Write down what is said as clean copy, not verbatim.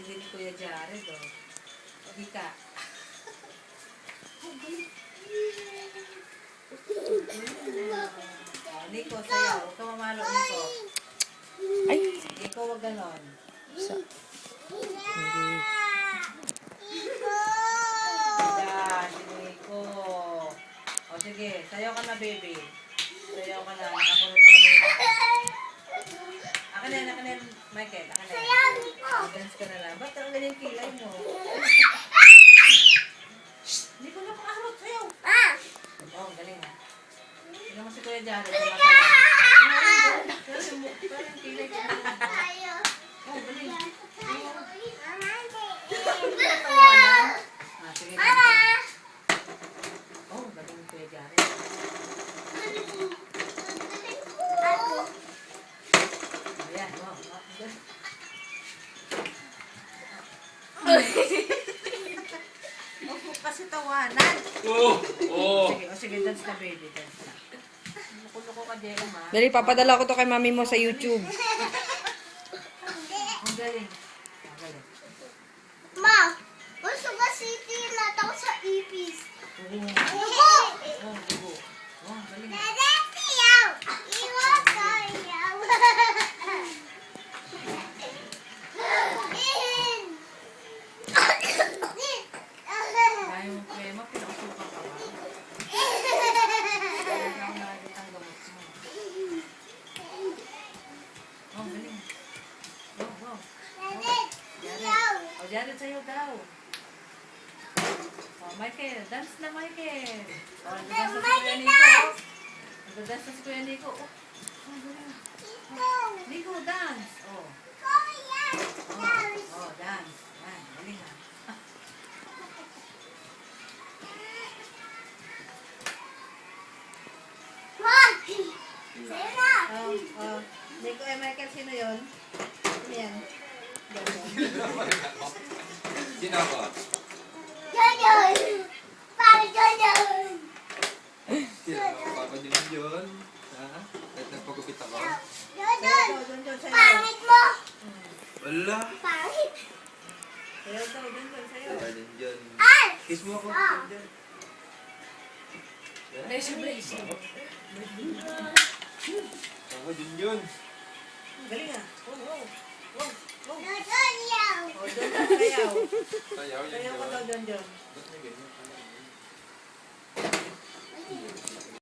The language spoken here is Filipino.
galing din ni Kuya Jared, oh. Hindi ka. Oh, Nico, sayaw. Huwag ka mamalo, Nico. Ay! Nico, huwag ganon. Sa... Yan, si Nico. O sige, sayaw ka na, baby. Sayaw ka na. Nakapunod ka na muna. Akin na, Michael. Akin na. Dance ka na lang. Ba't ang ganyan kilay mo? Hindi ko na pakaharot. Sayaw. Oh, galing ha. Tignan mo si Kuya Jared. Sumasayaw. Parang kilay ko. Oh, galing. Sige na. Oh, galing Kuya Jared. Ayan, wow. Huwag kasi tawanan. Sige, dance na baby, dance na. Luko-luko ka, Jello, ma. Dali, papadala ko to kay mami mo sa YouTube. Ang galing. Ang galing. Ma, gusto ba city nataw sa ipis? Oo. Dugo! Oh, dugo. Oh, ang galing. Siyaw! Iwas sayaw! Kaya mo, pinakasukan ka ba? Kaya na ako nakikita ang gamot mo. Oh, ang galing. Wow. Jared. Oh, Jared, sa'yo daw. Oh, Michael. Dance na, Michael. Oh, nagdadance na si Kuya Nico. Nagdadance na si Kuya Nico. Oh, ang galing. Oh, Nico, dance. Oh, dance. Yan, galing ha. Nico and Michael, sino yun? Sino yan? Sino ako? Sino ako? Papa yun. Ha? Kahit nagpagupit ako. Doon, sayo. Pangit mo! Wala. Pangit! Sayo daw, doon, sayo. Papa yun. Ay! Kiss mo ako. Dyan. Bless you. Papa yun. Galing ah. Wow. Natayaw! Oh, doon, sayaw. Sayaw yun. Sayaw ka daw, doon. Ba't may ganyan?